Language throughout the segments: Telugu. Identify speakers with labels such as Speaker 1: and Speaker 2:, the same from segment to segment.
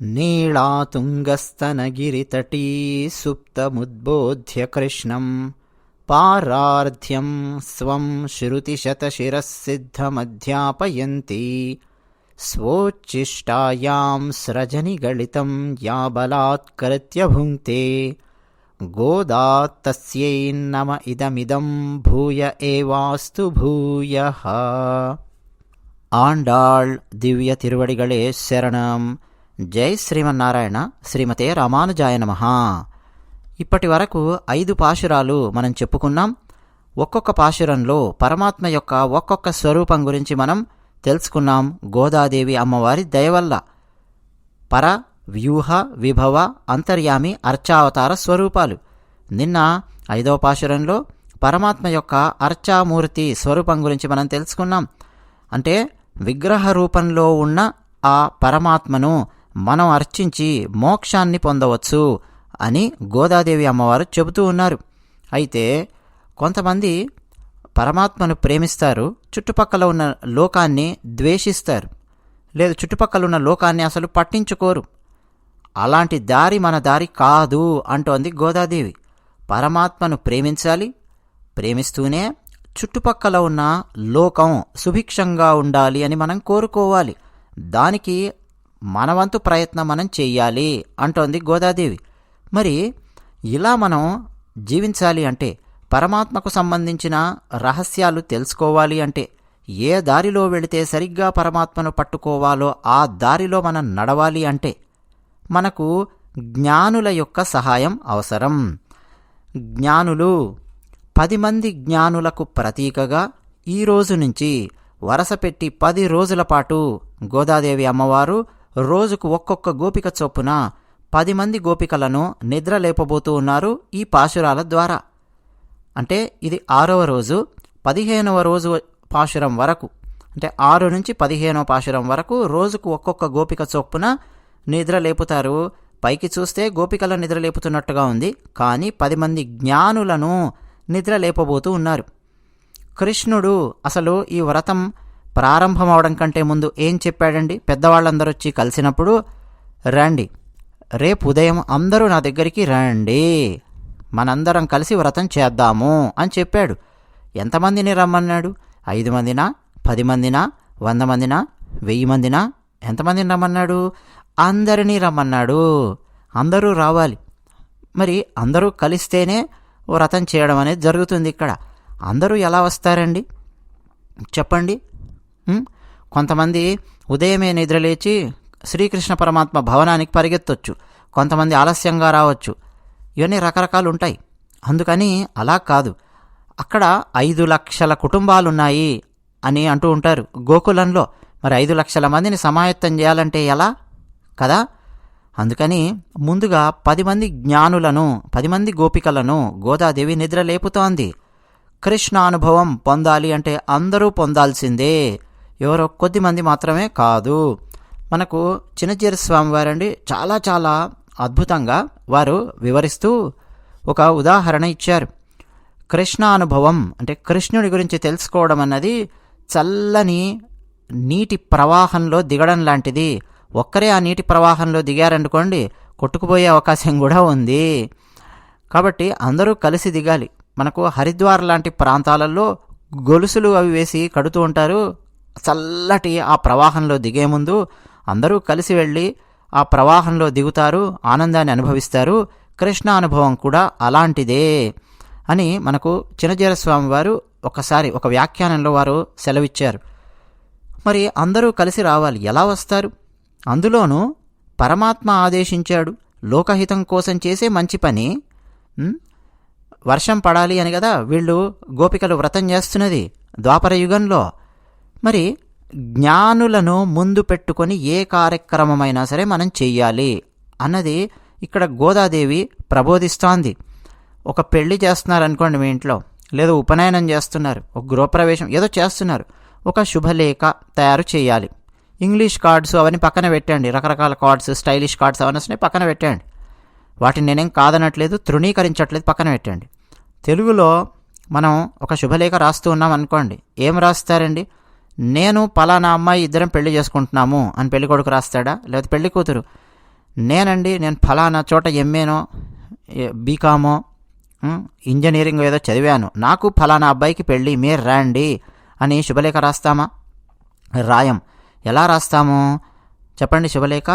Speaker 1: नीलातुङ्गस्तनगिरितटी सुप्तमुद्बोध्य कृष्णं पारार्ध्यं स्वं श्रुतिशतशिरःसिद्धमध्यापयन्ती स्वोच्छिष्टायां स्रजनिगलितं या बलात्कृत्य भुङ्क्ते गोदा तस्यै नम इदमिदं भूय एवास्तु भूयः. ఆండాళ్ దివ్య తిరువడిగళే శరణం. జై శ్రీమన్నారాయణ. శ్రీమతే రామానుజాయ నమః. ఇప్పటి వరకు 5 పాశురాలు మనం చెప్పుకున్నాం. ఒక్కొక్క పాశురంలో పరమాత్మ యొక్క ఒక్కొక్క స్వరూపం గురించి మనం తెలుసుకున్నాం. గోదాదేవి అమ్మవారి దయవల్ల పర, వ్యూహ, విభవ, అంతర్యామి, అర్చావతార స్వరూపాలు. నిన్న 5వ పాశురంలో పరమాత్మ యొక్క అర్చామూర్తి స్వరూపం గురించి మనం తెలుసుకున్నాం. అంటే విగ్రహ రూపంలో ఉన్న ఆ పరమాత్మను మనం అర్చించి మోక్షాన్ని పొందవచ్చు అని గోదాదేవి అమ్మవారు చెబుతూ ఉన్నారు. అయితే కొంతమంది పరమాత్మను ప్రేమిస్తారు, చుట్టుపక్కల ఉన్న లోకాన్ని ద్వేషిస్తారు, లేదు చుట్టుపక్కల ఉన్న లోకాన్ని అసలు పట్టించుకోరు. అలాంటి దారి మన దారి కాదు అంటోంది గోదాదేవి. పరమాత్మను ప్రేమించాలి, ప్రేమిస్తూనే చుట్టుపక్కల ఉన్న లోకం సుభిక్షంగా ఉండాలి అని మనం కోరుకోవాలి. దానికి మనవంతు ప్రయత్నం మనం చెయ్యాలి అంటోంది గోదాదేవి. మరి ఇలా మనం జీవించాలి అంటే, పరమాత్మకు సంబంధించిన రహస్యాలు తెలుసుకోవాలి అంటే, ఏ దారిలో వెళితే సరిగ్గా పరమాత్మను పట్టుకోవాలో ఆ దారిలో మనం నడవాలి అంటే మనకు జ్ఞానుల యొక్క సహాయం అవసరం. జ్ఞానులు 10 మంది జ్ఞానులకు ప్రతీకగా ఈరోజు నుంచి వరసపెట్టి 10 రోజుల పాటు గోదాదేవి అమ్మవారు రోజుకు ఒక్కొక్క గోపిక చొప్పున 10 మంది గోపికలను నిద్ర లేపబోతూ ఉన్నారు ఈ పాశురాల ద్వారా. అంటే ఇది 6వ రోజు. 15వ రోజు పాశురం వరకు, అంటే 6 నుంచి 15వ పాశురం వరకు రోజుకు ఒక్కొక్క గోపిక చొప్పున నిద్ర లేపుతారు. పైకి చూస్తే గోపికలను నిద్ర లేపుతున్నట్టుగా ఉంది, కానీ 10 మంది జ్ఞానులను నిద్ర లేపబోతూ ఉన్నారు. కృష్ణుడు అసలు ఈ వ్రతం ప్రారంభం అవడం కంటే ముందు ఏం చెప్పాడండి? పెద్దవాళ్ళందరూ వచ్చి కలిసినప్పుడు, రండి, రేపు ఉదయం అందరూ నా దగ్గరికి రండి, మనందరం కలిసి వ్రతం చేద్దాము అని చెప్పాడు. ఎంతమందిని రమ్మన్నాడు? 5 మందినా, 10 మందినా, 100 మందినా, 1000 మందినా? ఎంతమందిని రమ్మన్నాడు? అందరినీ రమ్మన్నాడు. అందరూ రావాలి. మరి అందరూ కలిస్తేనే వ్రతం చేయడం అనేది జరుగుతుంది. ఇక్కడ అందరూ ఎలా వస్తారండి చెప్పండి? కొంతమంది ఉదయమే నిద్రలేచి శ్రీకృష్ణ పరమాత్మ భవనానికి పరిగెత్తొచ్చు, కొంతమంది ఆలస్యంగా రావచ్చు, ఇవన్నీ రకరకాలు ఉంటాయి. అందుకని అలా కాదు. అక్కడ 5 లక్షల కుటుంబాలున్నాయి అని అంటూ ఉంటారు గోకులంలో. మరి 5 లక్షల మందిని సమాయత్తం చేయాలంటే ఎలా కదా? అందుకని ముందుగా 10 మంది జ్ఞానులను, 10 మంది గోపికలను గోదాదేవి నిద్ర లేపుతోంది. కృష్ణానుభవం పొందాలి అంటే అందరూ పొందాల్సిందే, ఎవరో కొద్దిమంది మాత్రమే కాదు. మనకు చిన్నజీర స్వామివారండి చాలా చాలా అద్భుతంగా వారు వివరిస్తూ ఒక ఉదాహరణ ఇచ్చారు. కృష్ణానుభవం అంటే కృష్ణుడి గురించి తెలుసుకోవడం అన్నది చల్లని నీటి ప్రవాహంలో దిగడం లాంటిది. ఒక్కరే ఆ నీటి ప్రవాహంలో దిగారనుకోండి, కొట్టుకుపోయే అవకాశం కూడా ఉంది. కాబట్టి అందరూ కలిసి దిగాలి. మనకు హరిద్వార్ లాంటి ప్రాంతాలలో గొలుసులు అవి వేసి కడుతూ ఉంటారు. చల్లటి ఆ ప్రవాహంలో దిగే ముందు అందరూ కలిసి వెళ్ళి ఆ ప్రవాహంలో దిగుతారు, ఆనందాన్ని అనుభవిస్తారు. కృష్ణ అనుభవం కూడా అలాంటిదే అని మనకు చిన్నజీర స్వామి వారు ఒకసారి ఒక వ్యాఖ్యానంలో వారు సెలవిచ్చారు. మరి అందరూ కలిసి రావాలి. ఎలా వస్తారు? అందులోనూ పరమాత్మ ఆదేశించాడు, లోకహితం కోసం చేసే మంచి పని. వర్షం పడాలి అని కదా వీళ్ళు గోపికలు వ్రతం చేస్తున్నది ద్వాపర యుగంలో. మరి జ్ఞానులను ముందు పెట్టుకొని ఏ కార్యక్రమమైనా సరే మనం చెయ్యాలి అన్నది ఇక్కడ గోదాదేవి ప్రబోధిస్తోంది. ఒక పెళ్లి చేస్తున్నారనుకోండి మీ ఇంట్లో, లేదా ఉపనయనం చేస్తున్నారు, ఒక గృహప్రవేశం ఏదో చేస్తున్నారు, ఒక శుభలేఖ తయారు చేయాలి. ఇంగ్లీష్ కార్డ్స్ అవన్నీ పక్కన పెట్టండి, రకరకాల కార్డ్స్, స్టైలిష్ కార్డ్స్ అవన్నీ వస్తున్నాయి, పక్కన పెట్టండి. వాటిని నేనేం కాదనట్లేదు, తృణీకరించట్లేదు, పక్కన పెట్టండి. తెలుగులో మనం ఒక శుభలేఖ రాస్తూ ఉన్నాం అనుకోండి, ఏం రాస్తారండి? నేను పలానా అమ్మాయి ఇద్దరం పెళ్లి చేసుకుంటున్నాము అని పెళ్లి కొడుకు రాస్తాడా? లేకపోతే పెళ్లి కూతురు నేను ఫలానా చోట ఎంఏనో బీకామో ఇంజనీరింగ్ ఏదో చదివాను, నాకు ఫలానా అబ్బాయికి పెళ్ళి, మీరు రండి అని శుభలేఖ రాస్తామా? రాయం. ఎలా రాస్తాము చెప్పండి? శుభలేఖ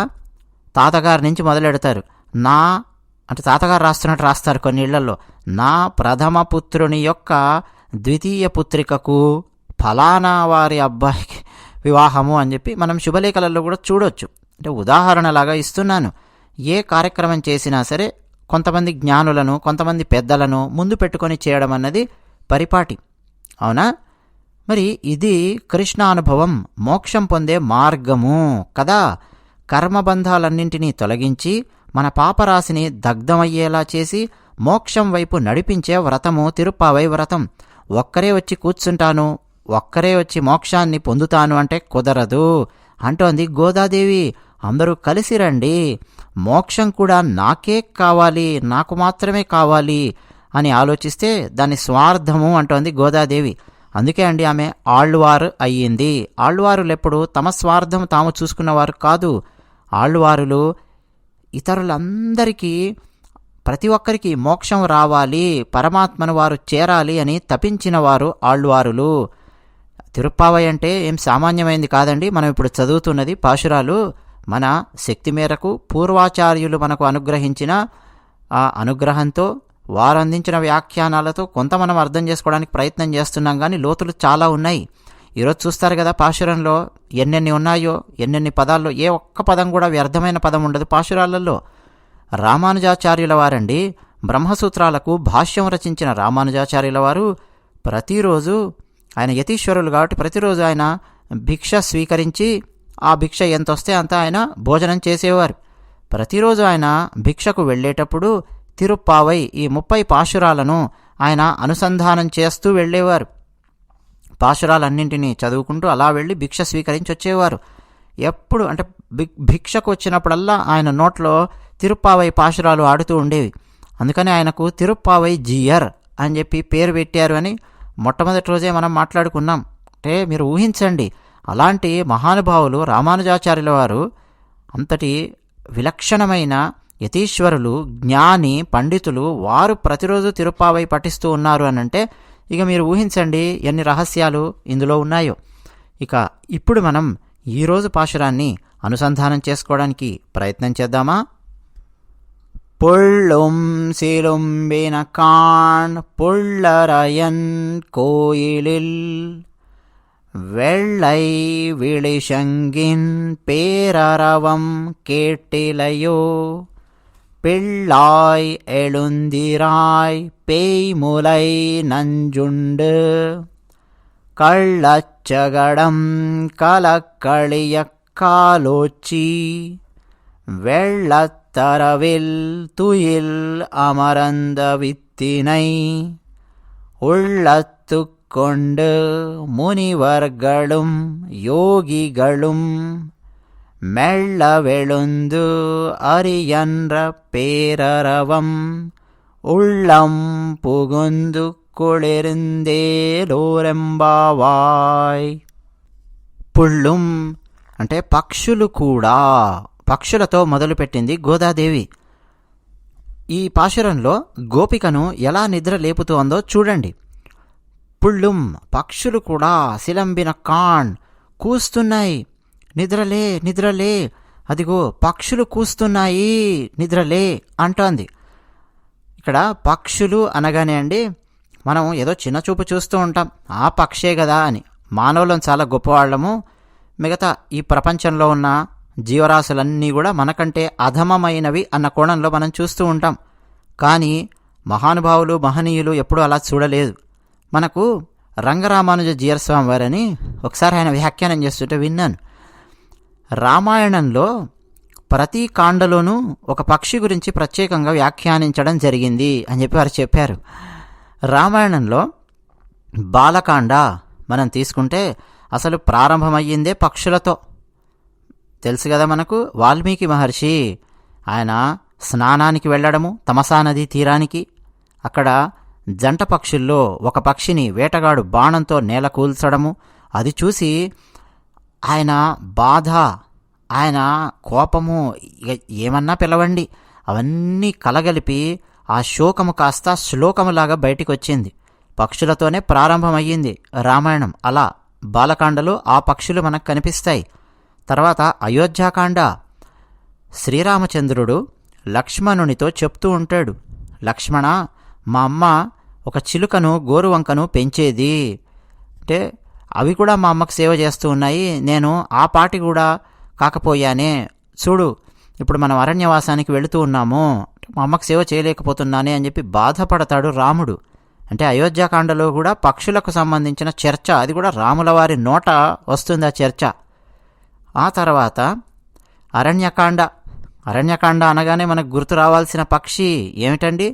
Speaker 1: తాతగారి నుంచి మొదలెడతారు. అంటే తాతగారు రాస్తున్నట్టు రాస్తారు కొన్ని ఇళ్లలో. నా ప్రథమ పుత్రుని యొక్క ద్వితీయ పుత్రికకు ఫలానా వారి అబ్బాయికి వివాహము అని చెప్పి మనం శుభలేఖలలో కూడా చూడొచ్చు. అంటే ఉదాహరణలాగా ఇస్తున్నాను. ఏ కార్యక్రమం చేసినా సరే కొంతమంది జ్ఞానులను, కొంతమంది పెద్దలను ముందు పెట్టుకొని చేయడం అన్నది పరిపాటి. అవునా? మరి ఇది కృష్ణానుభవం, మోక్షం పొందే మార్గము కదా. కర్మబంధాలన్నింటినీ తొలగించి మన పాపరాశిని దగ్ధమయ్యేలా చేసి మోక్షం వైపు నడిపించే వ్రతము తిరుప్పావై వ్రతం. ఒక్కరే వచ్చి కూర్చుంటాను, ఒక్కరే వచ్చి మోక్షాన్ని పొందుతాను అంటే కుదరదు అంటోంది గోదాదేవి. అందరూ కలిసి రండి, మోక్షం కూడా నాకే కావాలి, నాకు మాత్రమే కావాలి అని ఆలోచిస్తే దాని స్వార్థము అంటోంది గోదాదేవి. అందుకే అండి ఆమె ఆళ్వారు అయ్యింది. ఆళ్వారులు ఎప్పుడు తమ స్వార్థం తాము చూసుకున్నవారు కాదు. ఆళ్వారులు ఇతరులందరికీ, ప్రతి ఒక్కరికి మోక్షం రావాలి, పరమాత్మను వారు చేరాలి అని తపించిన వారు ఆళ్వారులు. తిరుప్పావై అంటే ఏం సామాన్యమైంది కాదండి. మనం ఇప్పుడు చదువుతున్నది పాశురాలు మన శక్తి మేరకు పూర్వాచార్యులు మనకు అనుగ్రహించిన ఆ అనుగ్రహంతో, వారు అందించిన వ్యాఖ్యానాలతో కొంత మనం అర్థం చేసుకోవడానికి ప్రయత్నం చేస్తున్నాం. కానీ లోతులు చాలా ఉన్నాయి. ఈరోజు చూస్తారు కదా పాశురంలో ఎన్నెన్ని ఉన్నాయో, ఎన్నెన్ని పదాల్లో ఏ ఒక్క పదం కూడా వ్యర్థమైన పదం ఉండదు పాశురాలలో. రామానుజాచార్యుల వారండి, బ్రహ్మసూత్రాలకు భాష్యం రచించిన రామానుజాచార్యుల వారు ప్రతిరోజు, ఆయన యతీశ్వరులు కాబట్టి ప్రతిరోజు ఆయన భిక్ష స్వీకరించి ఆ భిక్ష ఎంత వస్తే అంత ఆయన భోజనం చేసేవారు. ప్రతిరోజు ఆయన భిక్షకు వెళ్ళేటప్పుడు తిరుప్పావై ఈ 30 పాశురాలను ఆయన అనుసంధానం చేస్తూ వెళ్ళేవారు. పాశురాలన్నింటినీ చదువుకుంటూ అలా వెళ్ళి భిక్ష స్వీకరించి వచ్చేవారు. ఎప్పుడు అంటే భిక్షకు వచ్చినప్పుడల్లా ఆయన నోట్లో తిరుప్పావై పాశురాలు ఆడుతూ ఉండేవి. అందుకని ఆయనకు తిరుప్పావై జీయర్ అని చెప్పి పేరు పెట్టారు అని మొట్టమొదటి రోజే మనం మాట్లాడుకున్నాం. అంటే మీరు ఊహించండి, అలాంటి మహానుభావులు రామానుజాచార్యుల వారు అంతటి విలక్షణమైన యతీశ్వరులు, జ్ఞాని, పండితులు, వారు ప్రతిరోజు తిరుప్పావై పఠిస్తూ ఉన్నారు అనంటే ఇక మీరు ఊహించండి ఎన్ని రహస్యాలు ఇందులో ఉన్నాయో. ఇక ఇప్పుడు మనం ఈరోజు పాశురాన్ని అనుసంధానం చేసుకోవడానికి ప్రయత్నం చేద్దామా? పుళ్ళుం సిలుంబిన కాణ్ పుళ్ళరయన్ కోయిలిల్ வெள்ளை விழிசங்கின் பேரரவம் கேட்டிலையோ பிள்ளாய் எழுந்திராய் பேய்முலை நஞ்சுண்டு கள்ளச்சகடம் கலக்களிய காலோச்சி வெள்ளத்தரவில் துயில் அமரந்த வித்தினை உள்ளத்து கொண்டு முனிவர்களும் யோகிகளும் மெல்ல வெளுந்து அரியன்ற பேரரவம் உள்ளம் புகுந்து కుళిరిందేలోరెంబావాయ్. పుళ్ళుం అంటే పక్షులు కూడా, పక్షులతో మొదలుపెట్టింది గోదాదేవి. ఈ పాశురంలో గోపికను ఎలా నిద్ర లేపుతోందో చూడండి. పుళ్ళుం పక్షులు కూడా, సిలంబిన కాణ్ కూస్తున్నాయి, నిద్రలే నిద్రలే, అదిగో పక్షులు కూస్తున్నాయి నిద్రలే అంటోంది. ఇక్కడ పక్షులు అనగానే అండి మనం ఏదో చిన్నచూపు చూస్తూ ఉంటాం, ఆ పక్షే కదా అని. మానవులం చాలా గొప్పవాళ్ళము, మిగతా ఈ ప్రపంచంలో ఉన్న జీవరాశులన్నీ కూడా మనకంటే అధమమైనవి అన్న కోణంలో మనం చూస్తూ ఉంటాం. కానీ మహానుభావులు, మహనీయులు ఎప్పుడూ అలా చూడలేదు. మనకు రంగరామానుజ జీయర్స్వామి వారని ఒకసారి ఆయన వ్యాఖ్యానం చేస్తుంటే విన్నాను. రామాయణంలో ప్రతి కాండలోనూ ఒక పక్షి గురించి ప్రత్యేకంగా వ్యాఖ్యానించడం జరిగింది అని చెప్పి వారు చెప్పారు. రామాయణంలో బాలకాండ మనం తీసుకుంటే అసలు ప్రారంభమయ్యిందే పక్షులతో. తెలుసు కదా మనకు, వాల్మీకి మహర్షి ఆయన స్నానానికి వెళ్ళడము తమసా నదీ తీరానికి, అక్కడ జంట పక్షుల్లో ఒక పక్షిని వేటగాడు బాణంతో నేల కూల్చడము, అది చూసి ఆయన బాధ ఆయన కోపము, ఇక ఏమన్నా పిలవండి, అవన్నీ కలగలిపి ఆ శోకము కాస్త శ్లోకములాగా బయటికి వచ్చింది. పక్షులతోనే ప్రారంభమయ్యింది రామాయణం. అలా బాలకాండలో ఆ పక్షులు మనకు కనిపిస్తాయి. తర్వాత అయోధ్యాకాండ. శ్రీరామచంద్రుడు లక్ష్మణునితో చెప్తూ ఉంటాడు, లక్ష్మణ, మా అమ్మ ఒక చిలుకను గోరువంకను పెంచేది, అంటే అవి కూడా మా అమ్మకు సేవ చేస్తూ ఉన్నాయి, నేను ఆ పాటి కూడా కాకపోయానే, చూడు ఇప్పుడు మనం అరణ్యవాసానికి వెళుతూ ఉన్నాము, మా అమ్మకు సేవ చేయలేకపోతున్నానే అని చెప్పి బాధపడతాడు రాముడు. అంటే అయోధ్యాకాండలో కూడా పక్షులకు సంబంధించిన చర్చ, అది కూడా రాముల వారి నోట వస్తుంది ఆ చర్చ. ఆ తర్వాత అరణ్యకాండ. అరణ్యకాండ అనగానే మనకు గుర్తు రావాల్సిన పక్షి ఏమిటండి?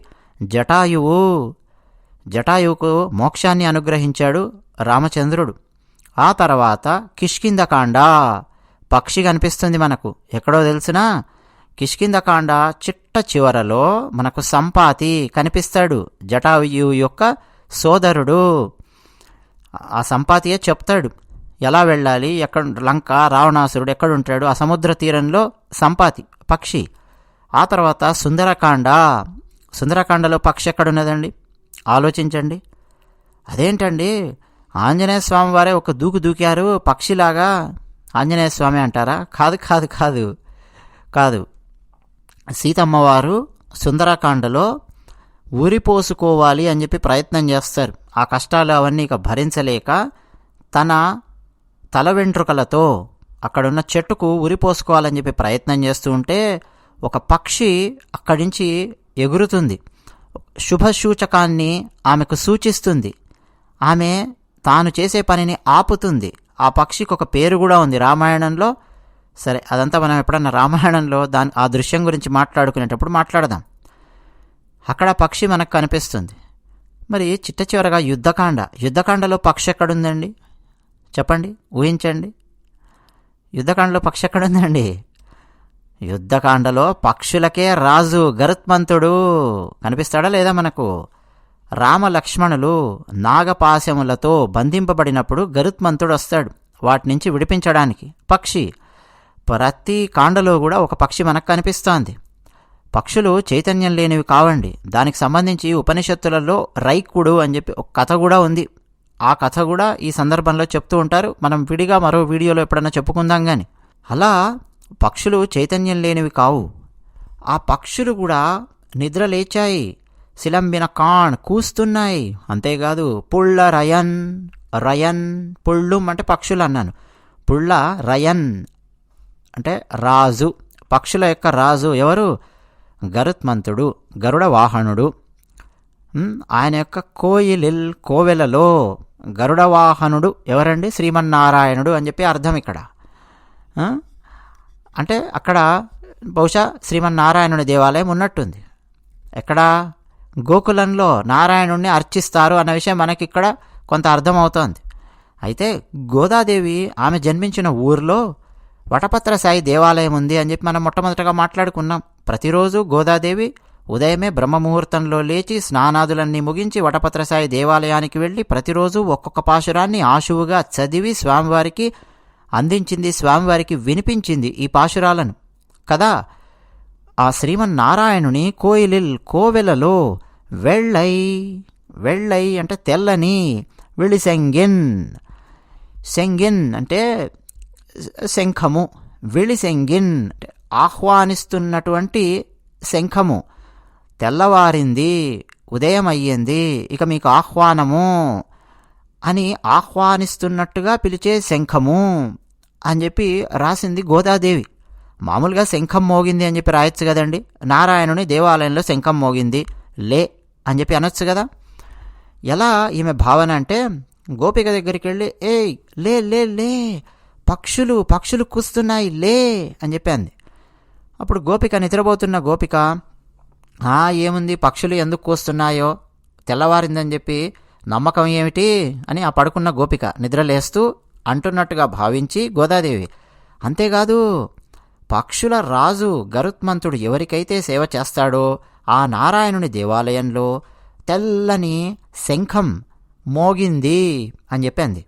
Speaker 1: జటాయువు. జటాయువుకు మోక్షాన్ని అనుగ్రహించాడు రామచంద్రుడు. ఆ తర్వాత కిష్కింధకాండ. పక్షి కనిపిస్తుంది మనకు ఎక్కడో తెలుసునా? కిష్కింధకాండ చిట్ట చివరలో మనకు సంపాతి కనిపిస్తాడు, జటాయువు యొక్క సోదరుడు. ఆ సంపాతియే చెప్తాడు ఎలా వెళ్ళాలి, ఎక్కడ లంక, రావణాసురుడు ఎక్కడుంటాడు, ఆ సముద్ర తీరంలో సంపాతి పక్షి. ఆ తర్వాత సుందరకాండ. సుందరకాండలో పక్షి ఎక్కడున్నదండి? ఆలోచించండి. అదేంటండి, ఆంజనేయ స్వామి వారే ఒక దూకు దూకారు పక్షిలాగా, ఆంజనేయ స్వామి అంటారా? కాదు కాదు కాదు కాదు. సీతమ్మవారు సుందరకాండలో ఊరిపోసుకోవాలి అని చెప్పి ప్రయత్నం చేస్తారు. ఆ కష్టాలు అవన్నీ ఇక భరించలేక తన తల వెంట్రుకలతో అక్కడున్న చెట్టుకు ఉరిపోసుకోవాలని చెప్పి ప్రయత్నం చేస్తూ ఉంటే ఒక పక్షి అక్కడి నుంచి ఎగురుతుంది, శుభసూచకాన్ని ఆమెకు సూచిస్తుంది, ఆమె తాను చేసే పనిని ఆపుతుంది. ఆ పక్షికి ఒక పేరు కూడా ఉంది రామాయణంలో. సరే, అదంతా మనం ఎప్పుడన్నా రామాయణంలో ఆ దృశ్యం గురించి మాట్లాడుకునేటప్పుడు మాట్లాడదాం. అక్కడ పక్షి మనకు కనిపిస్తుంది. మరి చిట్ట చివరగా యుద్ధకాండ. యుద్ధకాండలో పక్షి ఎక్కడుందండి చెప్పండి, ఊహించండి. యుద్ధకాండలో పక్షి ఎక్కడుందండి? యుద్ధకాండలో పక్షులకే రాజు గరుత్మంతుడు కనిపిస్తాడా లేదా మనకు? రామలక్ష్మణులు నాగపాశములతో బంధింపబడినప్పుడు గరుత్మంతుడు వస్తాడు వాటి నుంచి విడిపించడానికి. పక్షి ప్రతి కాండలో కూడా ఒక పక్షి మనకు కనిపిస్తోంది. పక్షులు చైతన్యం లేనివి కావండి. దానికి సంబంధించి ఉపనిషత్తులలో రైకుడు అని చెప్పి ఒక కథ కూడా ఉంది. ఆ కథ కూడా ఈ సందర్భంలో చెప్తూ ఉంటారు. మనం విడిగా మరో వీడియోలో ఎప్పుడన్నా చెప్పుకుందాం. కానీ అలా పక్షులు చైతన్యం లేనివి కావు. ఆ పక్షులు కూడా నిద్ర లేచాయి, సిలంబిన కాణ్ కూస్తున్నాయి. అంతేకాదు పుళ్ళ రయన్, రయన్ పుళ్ళు అంటే పక్షులు అన్నాను, పుళ్ళ రయన్ అంటే రాజు, పక్షుల యొక్క రాజు ఎవరు? గరుత్మంతుడు, గరుడ వాహనుడు. ఆయన యొక్క కోవెలలో గరుడ వాహనుడు ఎవరండి? శ్రీమన్నారాయణుడు అని చెప్పి అర్థం ఇక్కడ. అంటే అక్కడ బహుశా శ్రీమన్నారాయణుని దేవాలయం ఉన్నట్టుంది. ఎక్కడ? గోకులంలో నారాయణుణ్ణి అర్చిస్తారు అన్న విషయం మనకి ఇక్కడ కొంత అర్థమవుతోంది. అయితే గోదాదేవి ఆమె జన్మించిన ఊరిలో వటపత్రసాయి దేవాలయం ఉంది అని చెప్పి మనం మొట్టమొదటగా మాట్లాడుకున్నాం. ప్రతిరోజు గోదాదేవి ఉదయమే బ్రహ్మముహూర్తంలో లేచి స్నానాదులన్నీ ముగించి వటపత్రసాయి దేవాలయానికి వెళ్ళి ప్రతిరోజు ఒక్కొక్క పాశురాన్ని ఆశువుగా చదివి స్వామివారికి అందించింది, స్వామివారికి వినిపించింది ఈ పాశురాలను కదా. ఆ శ్రీమన్నారాయణుని కోవెలలో వెళ్ళై, వెళ్ళై అంటే తెల్లని, విళిసెంగిన్, సెంగిన్ అంటే శంఖము, విళిసెంగిన్ అంటే ఆహ్వానిస్తున్నటువంటి శంఖము. తెల్లవారింది, ఉదయం అయ్యింది, ఇక మీకు ఆహ్వానము అని ఆహ్వానిస్తున్నట్టుగా పిలిచే శంఖము అని చెప్పి రాసింది గోదాదేవి. మామూలుగా శంఖం మోగింది అని చెప్పి రాయొచ్చు కదండి. నారాయణుని దేవాలయంలో శంఖం మోగింది లే అని చెప్పి అనొచ్చు కదా. ఎలా ఈమె భావన అంటే, గోపిక దగ్గరికి వెళ్ళి ఏయ్ లే లే లే, పక్షులు కూస్తున్నాయి లే అని చెప్పి అంది. అప్పుడు గోపిక, నిద్రపోతున్న గోపిక, ఏముంది పక్షులు ఎందుకు కూస్తున్నాయో, తెల్లవారిందని చెప్పి నమ్మకం ఏమిటి అని ఆ పడుకున్న గోపిక నిద్రలేస్తూ అంటున్నట్టుగా భావించి గోదాదేవి, అంతేకాదు పక్షుల రాజు గరుత్మంతుడు ఎవరికైతే సేవ చేస్తాడో ఆ నారాయణుని దేవాలయంలో తెల్లని శంఖం మోగింది అని చెప్పి అంది.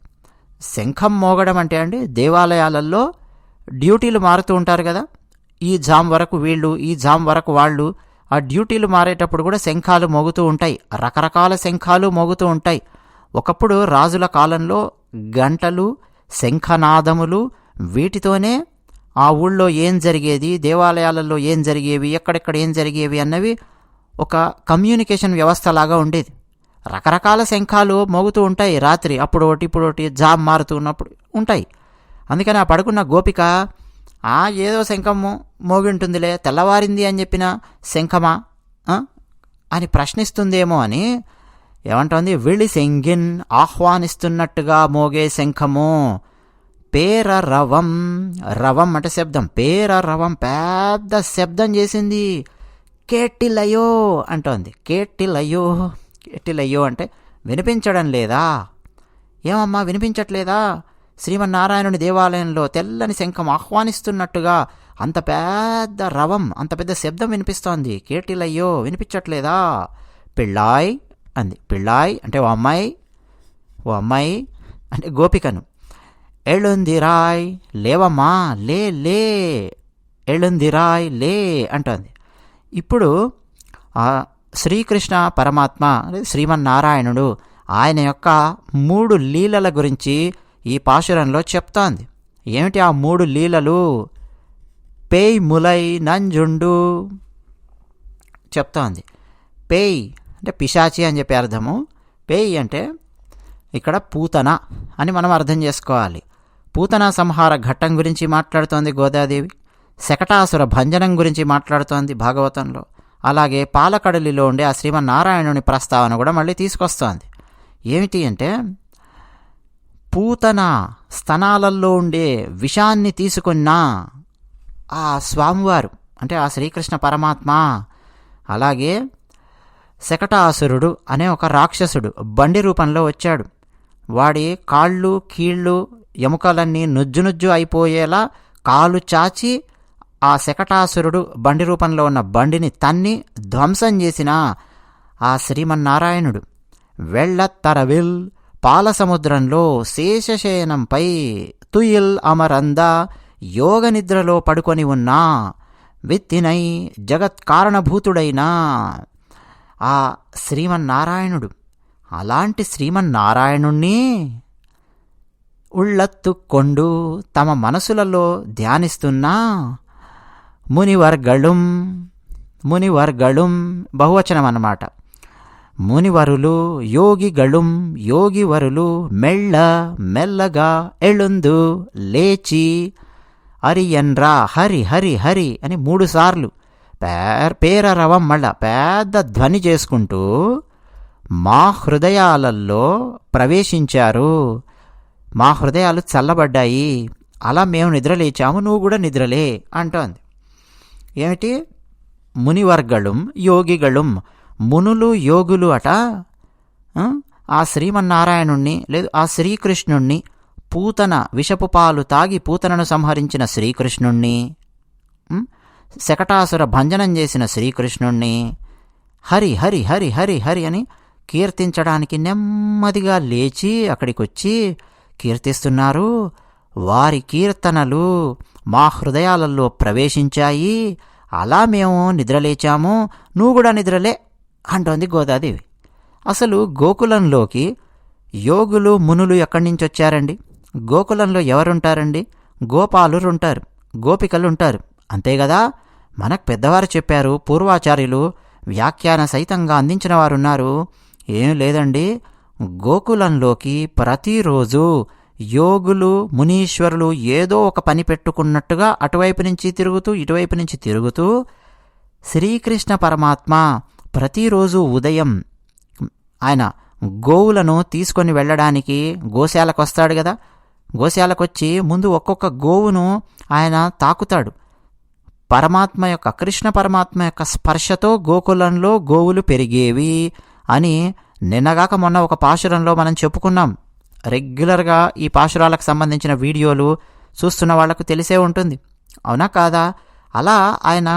Speaker 1: శంఖం మోగడం అంటే అండి దేవాలయాలలో డ్యూటీలు మారుతూ ఉంటారు కదా, ఈ జామ్ వరకు వీళ్ళు, ఈ జామ్ వరకు వాళ్ళు. ఆ డ్యూటీలు మారేటప్పుడు కూడా శంఖాలు మోగుతూ ఉంటాయి, రకరకాల శంఖాలు మోగుతూ ఉంటాయి. ఒకప్పుడు రాజుల కాలంలో గంటలు, శంఖనాదములు, వీటితోనే ఆ ఊళ్ళో ఏం జరిగేది, దేవాలయాలలో ఏం జరిగేవి, ఎక్కడెక్కడ ఏం జరిగేవి అన్నవి ఒక కమ్యూనికేషన్ వ్యవస్థలాగా ఉండేది. రకరకాల శంఖాలు మోగుతూ ఉంటాయి రాత్రి, అప్పుడు ఒకటి ఇప్పుడు ఒకటి జామ్ మారుతూ ఉన్నప్పుడు ఉంటాయి. అందుకని ఆ పడుకున్న గోపిక ఏదో శంఖము మోగి ఉంటుందిలే, తెల్లవారింది అని చెప్పిన శంఖమా అని ప్రశ్నిస్తుందేమో అని ఏమంటోంది, విళి శంగిన్, ఆహ్వానిస్తున్నట్టుగా మోగే శంఖము. పేర రవం, రవం అంటే శబ్దం, పేర రవం పెద్ద శబ్దం చేసింది. కేటిలయో అంటోంది, కేటిలయో. కేటిలయ్యో అంటే వినిపించడం లేదా? ఏమమ్మా వినిపించట్లేదా? శ్రీమన్నారాయణుని దేవాలయంలో తెల్లని శంఖం ఆహ్వానిస్తున్నట్టుగా అంత పెద్ద రవం, అంత పెద్ద శబ్దం వినిపిస్తోంది. కేటిలయ్యో వినిపించట్లేదా? పిళ్ళాయ్ అంది. పిళ్ళాయ్ అంటే ఓ అమ్మాయి, ఓ అమ్మాయి అంటే గోపికను. ఎళుందిరాయ్, లేవమ్మా, లే లే, ఎళుందిరాయ్ లే అంటోంది. ఇప్పుడు శ్రీకృష్ణ పరమాత్మ శ్రీమన్నారాయణుడు ఆయన యొక్క 3 లీలల గురించి ఈ పాశురంలో చెప్తోంది. ఏమిటి ఆ 3 లీలలు? పేయ్ ములై నంజుండు చెప్తోంది. పేయ్ అంటే పిశాచి అని చెప్పి అర్థము. పేయ్ అంటే ఇక్కడ పూతన అని మనం అర్థం చేసుకోవాలి. పూతన సంహార ఘట్టం గురించి మాట్లాడుతోంది గోదాదేవి. శకటాసుర భంజనం గురించి మాట్లాడుతోంది భాగవతంలో. అలాగే పాలకడలిలో ఉండే ఆ శ్రీమన్నారాయణుని ప్రస్తావన కూడా మళ్ళీ తీసుకొస్తోంది. ఏమిటి అంటే పూతన స్తనాలలో ఉండే విషాన్ని తీసుకున్న ఆ స్వామివారు అంటే ఆ శ్రీకృష్ణ పరమాత్మ. అలాగే శకటాసురుడు అనే ఒక రాక్షసుడు బండి రూపంలో వచ్చాడు. వాడి కాళ్ళు, కీళ్ళు, ఎముకలన్నీ నుజ్జు అయిపోయేలా కాలు చాచి ఆ శకటాసురుడు బండి రూపంలో ఉన్న బండిని తన్ని ధ్వంసం చేసిన ఆ శ్రీమన్నారాయణుడు వెళ్ళత్తరవిల్ పాలసముద్రంలో శేషశయనంపై తుయిల్ అమరంద యోగ నిద్రలో పడుకొని ఉన్నా విత్తినై జగత్కారణభూతుడైన ఆ శ్రీమన్నారాయణుడు. అలాంటి శ్రీమన్నారాయణుణ్ణి ఉళ్ళత్తుకొండు తమ మనసులలో ధ్యానిస్తున్నా మునివర్గళుం, మునివర్గళుం బహువచనం అన్నమాట. మునివరులు, యోగిగళుం యోగివరులు మెల్లగా ఎళుందు లేచి అరియన్రా హరి హరి హరి అని 3 సార్లు పేరరవం మళ్ళా పెద్ద ధ్వని చేసుకుంటూ మా హృదయాలలో ప్రవేశించారు. మా హృదయాలు చల్లబడ్డాయి. అలా మేము నిద్రలేచాము, నువ్వు కూడా నిద్రలే అంటోంది. ఏమిటి? మునివర్గళుం యోగిగళుం, మునులు యోగులు అట ఆ శ్రీమన్నారాయణుణ్ణి లేదు ఆ శ్రీకృష్ణుణ్ణి, పూతన విషపు పాలు తాగి పూతనను సంహరించిన శ్రీకృష్ణుణ్ణి, శకటాసుర భంజనం చేసిన శ్రీకృష్ణుణ్ణి హరి హరి హరి హరి హరి అని కీర్తించడానికి నెమ్మదిగా లేచి అక్కడికొచ్చి కీర్తిస్తున్నారు. వారి కీర్తనలు మా హృదయాలలో ప్రవేశించాయి. అలా మేము నిద్రలేచాము, నువ్వు కూడా నిద్రలే అంటోంది గోదాదేవి. అసలు గోకులంలోకి యోగులు మునులు ఎక్కడి నుంచి వచ్చారండి? గోకులంలో ఎవరుంటారండి? గోపాలురుంటారు, గోపికలుంటారు, అంతే కదా. మనకు పెద్దవారు చెప్పారు, పూర్వాచార్యులు వ్యాఖ్యాన సహితంగా అందించిన వారున్నారు. ఏం లేదండి, గోకులంలోకి ప్రతిరోజు యోగులు మునీశ్వరులు ఏదో ఒక పని పెట్టుకున్నట్టుగా అటువైపు నుంచి తిరుగుతూ ఇటువైపు నుంచి తిరుగుతూ శ్రీకృష్ణ పరమాత్మ ప్రతిరోజు ఉదయం ఆయన గోవులను తీసుకొని వెళ్ళడానికి గోశాలకు వస్తాడు కదా. గోశాలకొచ్చి ముందు ఒక్కొక్క గోవును ఆయన తాకుతాడు. పరమాత్మ యొక్క కృష్ణ పరమాత్మ యొక్క స్పర్శతో గోకులంలో గోవులు పెరిగేవి అని నిన్నగాక మొన్న ఒక పాశురంలో మనం చెప్పుకున్నాం. రెగ్యులర్గా ఈ పాశురాలకు సంబంధించిన వీడియోలు చూస్తున్న వాళ్లకు తెలిసే ఉంటుంది, అవునా కాదా? అలా ఆయన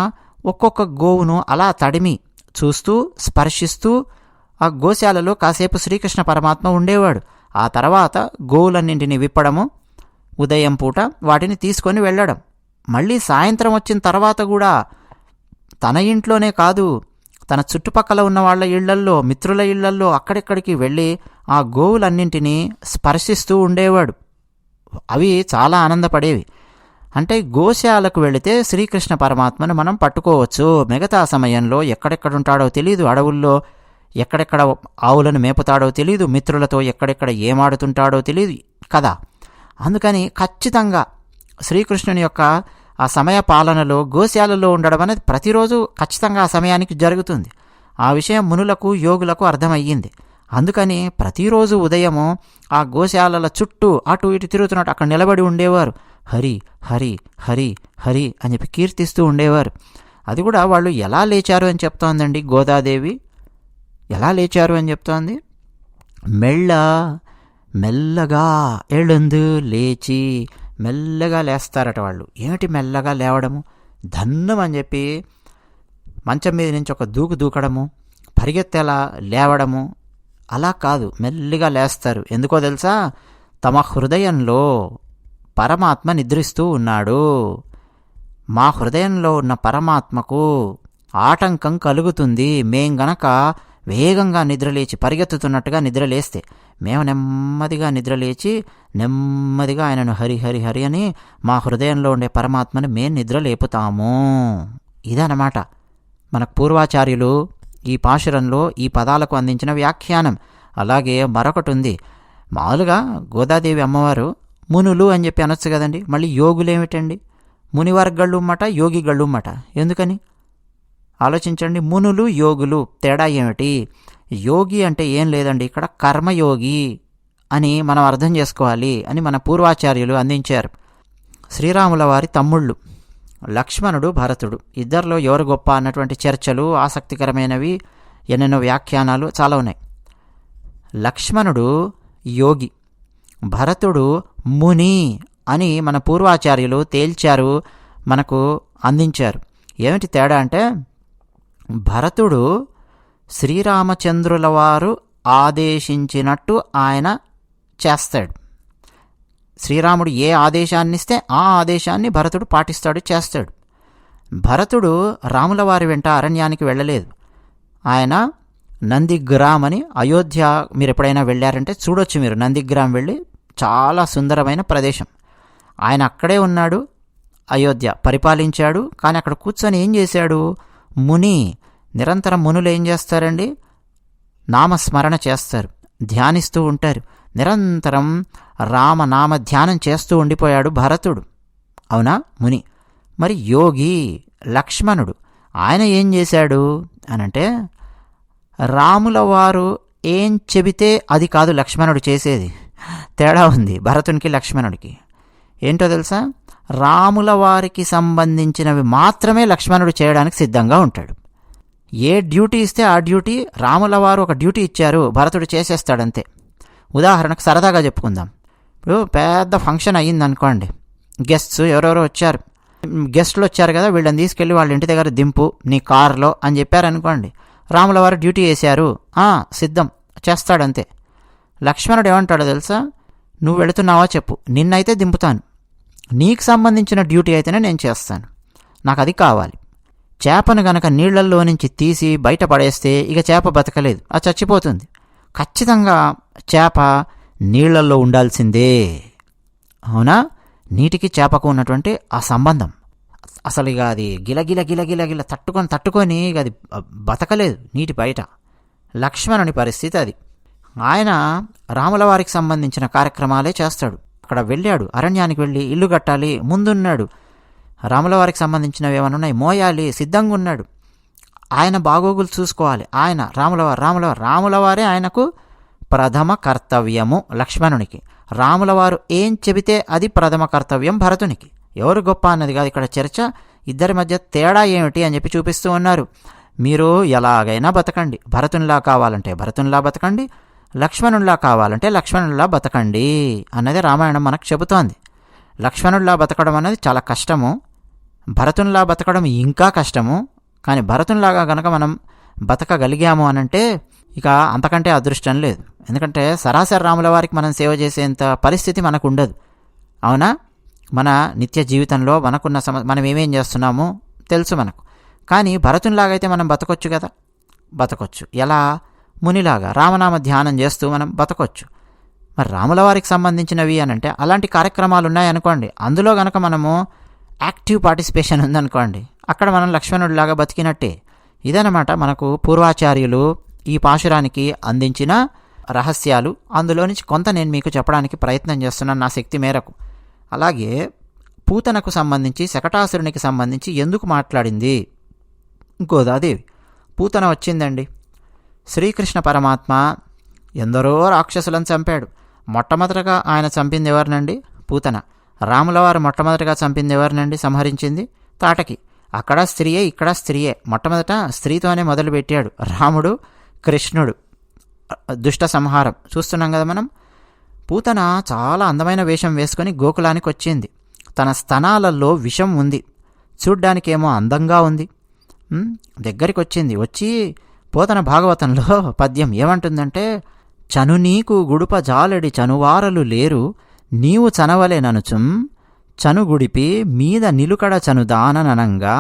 Speaker 1: ఒక్కొక్క గోవును అలా తడిమి చూస్తూ స్పర్శిస్తూ ఆ గోశాలలో కాసేపు శ్రీకృష్ణ పరమాత్మ ఉండేవాడు. ఆ తర్వాత గోవులన్నింటినీ విప్పడము, ఉదయం పూట వాటిని తీసుకొని వెళ్ళడం. మళ్ళీ సాయంత్రం వచ్చిన తర్వాత కూడా తన ఇంట్లోనే కాదు, తన చుట్టుపక్కల ఉన్న వాళ్ళ ఇళ్లల్లో, మిత్రుల ఇళ్లల్లో అక్కడిక్కడికి వెళ్ళి ఆ గోవులన్నింటినీ స్పర్శిస్తూ ఉండేవాడు. అవి చాలా ఆనందపడేవి. అంటే గోశాలకు వెళితే శ్రీకృష్ణ పరమాత్మను మనం పట్టుకోవచ్చు. మిగతా సమయంలో ఎక్కడెక్కడుంటాడో తెలీదు, అడవుల్లో ఎక్కడెక్కడ ఆవులను మేపుతాడో తెలీదు, మిత్రులతో ఎక్కడెక్కడ ఏమాడుతుంటాడో తెలీదు కదా. అందుకని ఖచ్చితంగా శ్రీకృష్ణుని యొక్క ఆ సమయ పాలనలో గోశాలలో ఉండడం అనేది ప్రతిరోజు ఖచ్చితంగా ఆ సమయానికి జరుగుతుంది. ఆ విషయం మునులకు, యోగులకు అర్థమయ్యింది. అందుకని ప్రతిరోజు ఉదయము ఆ గోశాలల చుట్టూ అటు ఇటు తిరుగుతున్నట్టు అక్కడ నిలబడి ఉండేవారు. హరి హరి హరి హరి అని చెప్పి కీర్తిస్తూ ఉండేవారు. అది కూడా వాళ్ళు ఎలా లేచారు అని చెప్తోందండి గోదాదేవి. ఎలా లేచారు అని చెప్తోంది? మెల్లగా ఎళందు లేచి మెల్లగా లేస్తారట వాళ్ళు. ఏమిటి మెల్లగా లేవడము? ధన్నం అని చెప్పి మంచం మీద నుంచి ఒక దూకు దూకడము, పరిగెత్తేలా లేవడము అలా కాదు, మెల్లిగా లేస్తారు. ఎందుకో తెలుసా? తమ హృదయంలో పరమాత్మ నిద్రిస్తూ ఉన్నాడు. మా హృదయంలో ఉన్న పరమాత్మకు ఆటంకం కలుగుతుంది. మేం గనక వేగంగా నిద్రలేచి పరిగెత్తుతున్నట్టుగా నిద్రలేస్తే, మేము నెమ్మదిగా నిద్రలేచి నెమ్మదిగా ఆయనను హరి హరి హరి అని మా హృదయంలో ఉండే పరమాత్మని మేము నిద్రలేపుతాము. ఇదన్నమాట మనకు పూర్వాచార్యులు ఈ పాశురంలో ఈ పదాలకు అందించిన వ్యాఖ్యానం. అలాగే మరొకటి ఉంది. మామూలుగా గోదాదేవి అమ్మవారు మునులు అని చెప్పి అనొచ్చు కదండి. మళ్ళీ యోగులేమిటండి? మునివర్గళ్ళు మాట, యోగిగళ్ళు మాట. ఎందుకని ఆలోచించండి. మునులు, యోగులు తేడా ఏమిటి? యోగి అంటే ఏం లేదండి, ఇక్కడ కర్మయోగి అని మనం అర్థం చేసుకోవాలి అని మన పూర్వాచార్యులు అందించారు. శ్రీరాముల వారి తమ్ముళ్ళు లక్ష్మణుడు, భరతుడు, ఇద్దరిలో ఎవరు గొప్ప అన్నటువంటి చర్చలు, ఆసక్తికరమైనవి ఎన్నెన్నో వ్యాఖ్యానాలు చాలా ఉన్నాయి. లక్ష్మణుడు యోగి, భరతుడు ముని అని మన పూర్వాచార్యులు తేల్చారు, మనకు అందించారు. ఏమిటి తేడా అంటే, భరతుడు శ్రీరామచంద్రుల వారు ఆదేశించినట్టు ఆయన చేస్తాడు. శ్రీరాముడు ఏ ఆదేశాన్ని ఇస్తే ఆ ఆదేశాన్ని భరతుడు పాటిస్తాడు, చేస్తాడు. భరతుడు రాముల వారి వెంట అరణ్యానికి వెళ్ళలేదు. ఆయన నందిగ్రామ్ అని, అయోధ్య మీరు ఎప్పుడైనా వెళ్ళారంటే చూడొచ్చు, మీరు నందిగ్రామ్ వెళ్ళి, చాలా సుందరమైన ప్రదేశం. ఆయన అక్కడే ఉన్నాడు, అయోధ్య పరిపాలించాడు. కానీ అక్కడ కూర్చొని ఏం చేశాడు? ముని. నిరంతరం మునులు ఏం చేస్తారండి? నామస్మరణ చేస్తారు, ధ్యానిస్తూ ఉంటారు. నిరంతరం రామనామ ధ్యానం చేస్తూ ఉండిపోయాడు భరతుడు. అవునా? ముని. మరి యోగి లక్ష్మణుడు, ఆయన ఏం చేశాడు అనంటే, రాముల వారు ఏం చెబితే అది కాదు లక్ష్మణుడు చేసేది. తేడా ఉంది భరతునికి లక్ష్మణుడికి. ఏంటో తెలుసా? రాముల వారికి సంబంధించినవి మాత్రమే లక్ష్మణుడు చేయడానికి సిద్ధంగా ఉంటాడు. ఏ డ్యూటీ ఇస్తే ఆ డ్యూటీ, రాముల వారు ఒక డ్యూటీ ఇచ్చారు, భరతుడు చేసేస్తాడంతే. ఉదాహరణకు సరదాగా చెప్పుకుందాం. ఇప్పుడు పెద్ద ఫంక్షన్ అయ్యిందనుకోండి, గెస్ట్స్ ఎవరెవరో వచ్చారు, గెస్టులు వచ్చారు కదా, వీళ్ళని తీసుకెళ్ళి వాళ్ళ ఇంటి దగ్గర దింపు నీ కారులో అని చెప్పారనుకోండి. రాముల వారు డ్యూటీ వేశారు, సిద్ధం చేస్తాడంతే. లక్ష్మణుడు ఏమంటాడో తెలుసా? నువ్వు వెళుతున్నావా చెప్పు, నిన్నైతే దింపుతాను, నీకు సంబంధించిన డ్యూటీ అయితేనే నేను చేస్తాను, నాకు అది కావాలి. చేపను గనక నీళ్లల్లో నుంచి తీసి బయట పడేస్తే ఇక చేప బతకలేదు, అది చచ్చిపోతుంది. ఖచ్చితంగా చేప నీళ్లల్లో ఉండాల్సిందే. అవునా? నీటికి చేపకు ఉన్నటువంటి ఆ సంబంధం అసలు ఇక అది గిలగిల గిలగిల గిల తట్టుకొని ఇక అది బతకలేదు నీటి బయట. లక్ష్మణుని పరిస్థితి అది. ఆయన రాముల వారికి సంబంధించిన కార్యక్రమాలే చేస్తాడు. అక్కడ వెళ్ళాడు, అరణ్యానికి వెళ్ళి ఇల్లు కట్టాలి, ముందున్నాడు. రాముల వారికి సంబంధించినవి ఏమైనా ఉన్నాయి, మోయాలి, సిద్ధంగా ఉన్నాడు. ఆయన బాగోగులు చూసుకోవాలి. ఆయన రాముల వారే ఆయనకు ప్రథమ కర్తవ్యము లక్ష్మణునికి. రాముల వారు ఏం చెబితే అది ప్రథమ కర్తవ్యం భరతునికి. ఎవరు గొప్ప అన్నది కాదు ఇక్కడ చర్చ. ఇద్దరి మధ్య తేడా ఏమిటి అని చెప్పి చూపిస్తూ ఉన్నారు. మీరు ఎలాగైనా బతకండి, భరతునిలా కావాలంటే భరతునిలా బతకండి, లక్ష్మణునిలా కావాలంటే లక్ష్మణునిలా బతకండి అన్నది రామాయణం మనకు చెబుతోంది. లక్ష్మణుడిలా బతకడం అనేది చాలా కష్టము, భరతునిలా బతకడం ఇంకా కష్టము. కానీ భరతునిలాగా గనక మనం బతకగలిగాము అనంటే ఇక అంతకంటే అదృష్టం లేదు. ఎందుకంటే సరాసరి రాముల వారికి మనం సేవ చేసేంత పరిస్థితి మనకు ఉండదు. అవునా? మన నిత్య జీవితంలో మనకున్న మనం ఏమేం చేస్తున్నామో తెలుసు మనకు. కానీ భరతునిలాగైతే మనం బతకొచ్చు కదా, బతకొచ్చు. ఎలా? మునిలాగా రామనామ ధ్యానం చేస్తూ మనం బతకొచ్చు. మరి రాముల వారికి సంబంధించినవి అని అంటే అలాంటి కార్యక్రమాలు ఉన్నాయనుకోండి, అందులో గనక మనము యాక్టివ్ పార్టిసిపేషన్ ఉందనుకోండి, అక్కడ మనం లక్ష్మణుడిలాగా బతికినట్టే. ఇదనమాట మనకు పూర్వాచార్యులు ఈ పాశురానికి అందించిన రహస్యాలు. అందులో నుంచి కొంత నేను మీకు చెప్పడానికి ప్రయత్నం చేస్తున్నాను నా శక్తి మేరకు. అలాగే పూతనకు సంబంధించి, శకటాసురునికి సంబంధించి ఎందుకు మాట్లాడింది గోదాదేవి? పూతన వచ్చిందండి. శ్రీకృష్ణ పరమాత్మ ఎందరో రాక్షసులను చంపాడు. మొట్టమొదటగా ఆయన చంపింది ఎవరినండి? పూతన. రాములవారు మొట్టమొదటిగా చంపింది ఎవరినండి? సంహరించింది తాటకి. అక్కడ స్త్రీయే, ఇక్కడ స్త్రీయే. మొట్టమొదట స్త్రీతోనే మొదలుపెట్టాడు రాముడు, కృష్ణుడు. దుష్ట సంహారం చూస్తున్నాం కదా మనం. పూతన చాలా అందమైన వేషం వేసుకొని గోకులానికి వచ్చింది. తన స్తనాలలో విషం ఉంది, చూడ్డానికేమో అందంగా ఉంది. దగ్గరికి వచ్చింది. వచ్చి పోతన భాగవతంలో పద్యం ఏమంటుందంటే, చను నీకు గుడుప జాలడి చనువారలు లేరు, నీవు చనవలే ననుచుం చనుగుడిపి మీద నిలుకడ చనుదాననంగా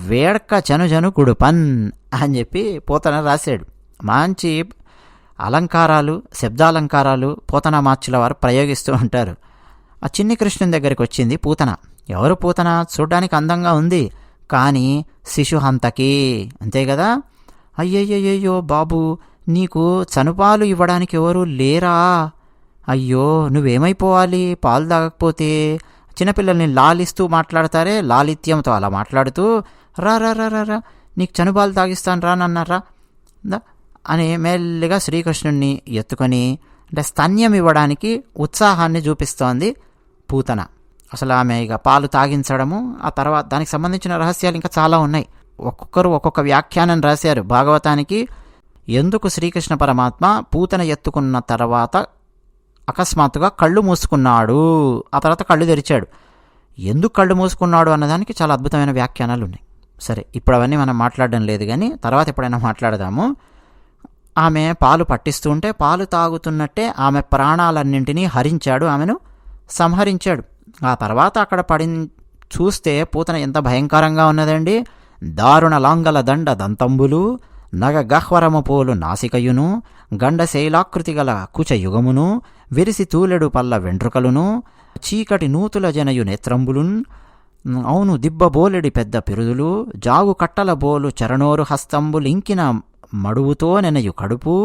Speaker 1: వేడ్క చనుజను గుడుపన్ అని చెప్పి పోతన రాశాడు. మంచి అలంకారాలు, శబ్దాలంకారాలు పోతన మార్చుల వారు ప్రయోగిస్తూ ఉంటారు. ఆ చిన్ని కృష్ణుని దగ్గరికి వచ్చింది పూతన. ఎవరు పూతన? చూడ్డానికి అందంగా ఉంది, కానీ శిశుహంతకి, అంతే కదా. అయ్యయ్యయ్యో బాబు, నీకు చనుపాలు ఇవ్వడానికి ఎవరు లేరా? అయ్యో, నువ్వేమైపోవాలి పాలు తాగకపోతే? చిన్నపిల్లల్ని లాలిస్తూ మాట్లాడతారే, లాలిత్యంతో అలా మాట్లాడుతూ రా రా రా రా రా నీకు చనుపాలు తాగిస్తాను రానన్నారా అని మెల్లిగా శ్రీకృష్ణుడిని ఎత్తుకొని, అంటే స్తన్యం ఇవ్వడానికి ఉత్సాహాన్ని చూపిస్తోంది పూతన. అసలు ఆమె ఇక పాలు తాగించడము, ఆ తర్వాత దానికి సంబంధించిన రహస్యాలు ఇంకా చాలా ఉన్నాయి. ఒక్కొక్కరు ఒక్కొక్క వ్యాఖ్యానం రాశారు భాగవతానికి. ఎందుకు శ్రీకృష్ణ పరమాత్మ పూతన ఎత్తుకున్న తర్వాత అకస్మాత్తుగా కళ్ళు మూసుకున్నాడు, ఆ తర్వాత కళ్ళు తెరిచాడు, ఎందుకు కళ్ళు మూసుకున్నాడు అన్నదానికి చాలా అద్భుతమైన వ్యాఖ్యానాలు ఉన్నాయి. సరే, ఇప్పుడు అవన్నీ మనం మాట్లాడడం లేదు, కానీ తర్వాత ఎప్పుడైనా మాట్లాడదాము. ఆమె పాలు పట్టిస్తూ ఉంటే పాలు తాగుతున్నట్టే ఆమె ప్రాణాలన్నింటినీ హరించాడు, ఆమెను సంహరించాడు. ఆ తర్వాత అక్కడ చూస్తే పూతన ఎంత భయంకరంగా ఉన్నదండి. దారుణ లాంగల దండ దంతంబులు, నగ గహ్వరము పోలు నాసికయును, గండశైలాకృతి గల కుచయుగమును, విరిసి తూలెడు పల్ల వెంట్రుకలును, చీకటి నూతుల జనయు నేత్రంబులున్, అవును దిబ్బబోలెడి పెద్ద పిరుదులు, జాగు కట్టల బోలు చరణోరు హస్తంబులింకిన మడువుతో నెనయు కడుపు,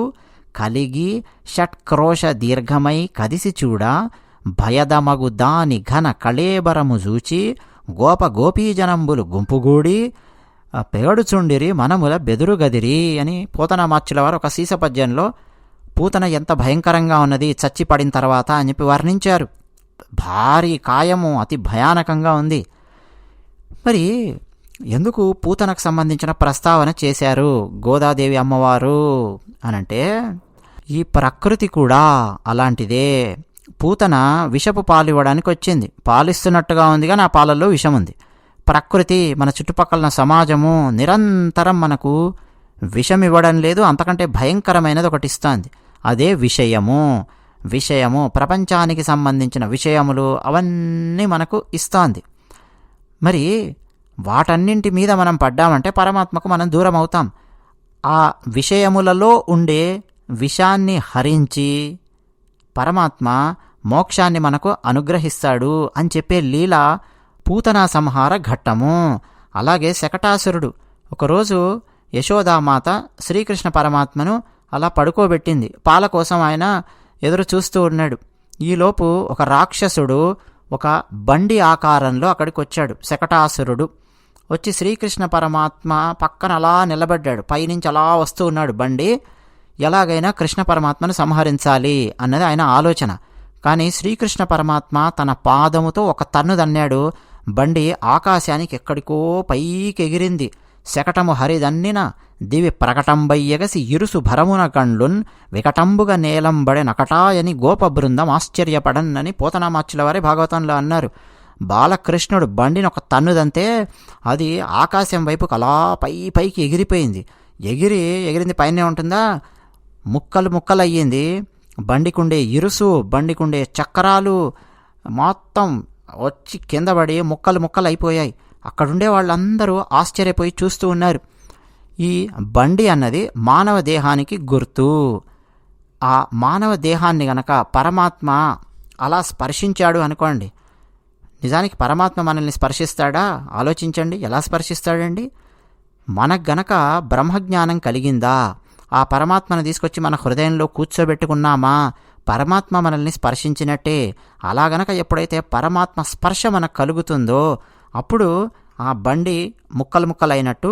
Speaker 1: కలిగి షట్క్రోశ దీర్ఘమై కదిసి చూడ, భయదమగు దాని ఘన కళేబరము జూచి, గోప గోపీజనంబులు గుంపుగూడి పేడుచుండిరి మనముల బెదురుగదిరి అని పోతన మార్చుల వారు ఒక సీసపద్యంలో పూతన ఎంత భయంకరంగా ఉన్నది చచ్చి పడిన తర్వాత అని చెప్పి వర్ణించారు. భారీ కాయము, అతి భయానకంగా ఉంది. మరి ఎందుకు పూతనకు సంబంధించిన ప్రస్తావన చేశారు గోదాదేవి అమ్మవారు అనంటే, ఈ ప్రకృతి కూడా అలాంటిదే. పూతన విషపు పాలు ఇవ్వడానికి వచ్చింది. పాలిస్తున్నట్టుగా ఉంది, కానీ ఆ పాలల్లో విషం ఉంది. ప్రకృతి, మన చుట్టుపక్కల సమాజము నిరంతరం మనకు విషం ఇవ్వడం లేదు, అంతకంటే భయంకరమైనది ఒకటి ఇస్తుంది. అదే విషయము. విషయము ప్రపంచానికి సంబంధించిన విషయములు అవన్నీ మనకు ఇస్తోంది. మరి వాటన్నింటి మీద మనం పడ్డామంటే పరమాత్మకు మనం దూరం అవుతాం. ఆ విషయములలో ఉండే విషాన్ని హరించి పరమాత్మ మోక్షాన్ని మనకు అనుగ్రహిస్తాడు అని చెప్పే లీల పూతనా సంహార ఘట్టము. అలాగే శకటాసురుడు ఒకరోజు యశోదామాత శ్రీకృష్ణ పరమాత్మను అలా పడుకోబెట్టింది. పాల కోసం ఆయన ఎదురు చూస్తూ ఉన్నాడు. ఈలోపు ఒక రాక్షసుడు ఒక బండి ఆకారంలో అక్కడికి వచ్చాడు. శకటాసురుడు వచ్చి శ్రీకృష్ణ పరమాత్మ పక్కన అలా నిలబడ్డాడు. పైనుంచి అలా వస్తూ ఉన్నాడు బండి. ఎలాగైనా కృష్ణ పరమాత్మను సంహరించాలి అన్నది ఆయన ఆలోచన. కానీ శ్రీకృష్ణ పరమాత్మ తన పాదముతో ఒక తన్ను దన్నాడు. బండి ఆకాశానికి ఎక్కడికో పైకి ఎగిరింది. శకటము హరిదన్నిన దివి ప్రకటంబయ్యగసి ఇరుసు భరమున కండ్లున్ వికటంబుగా నేలంబడే నకటాయని గోప బృందం ఆశ్చర్యపడన్నని పోతనామాచ్యుల వారి భాగవతంలో అన్నారు. బాలకృష్ణుడు బండిని ఒక తన్నుదంతే అది ఆకాశం వైపుకు అలా పైకి ఎగిరిపోయింది. ఎగిరింది పైనే ఉంటుందా, ముక్కలు ముక్కలు అయ్యింది. బండికుండే ఇరుసు, బండికుండే చక్రాలు, మొత్తం వచ్చి కింద పడి ముక్కలు ముక్కలు అయిపోయాయి. అక్కడుండే వాళ్ళందరూ ఆశ్చర్యపోయి చూస్తూ ఉన్నారు. ఈ బండి అన్నది మానవ దేహానికి గుర్తు. ఆ మానవ దేహాన్ని గనక పరమాత్మ అలా స్పర్శించాడు అనుకోండి, నిజానికి పరమాత్మ మనల్ని స్పర్శిస్తాడా? ఆలోచించండి, ఎలా స్పర్శిస్తాడండి? మనకు గనక బ్రహ్మజ్ఞానం కలిగిందా, ఆ పరమాత్మను తీసుకొచ్చి మన హృదయంలో కూర్చోబెట్టుకున్నామా, పరమాత్మ మనల్ని స్పర్శించినట్టే. అలా గనక ఎప్పుడైతే పరమాత్మ స్పర్శ మనకు కలుగుతుందో అప్పుడు ఆ బండి ముక్కలు ముక్కలైనట్టు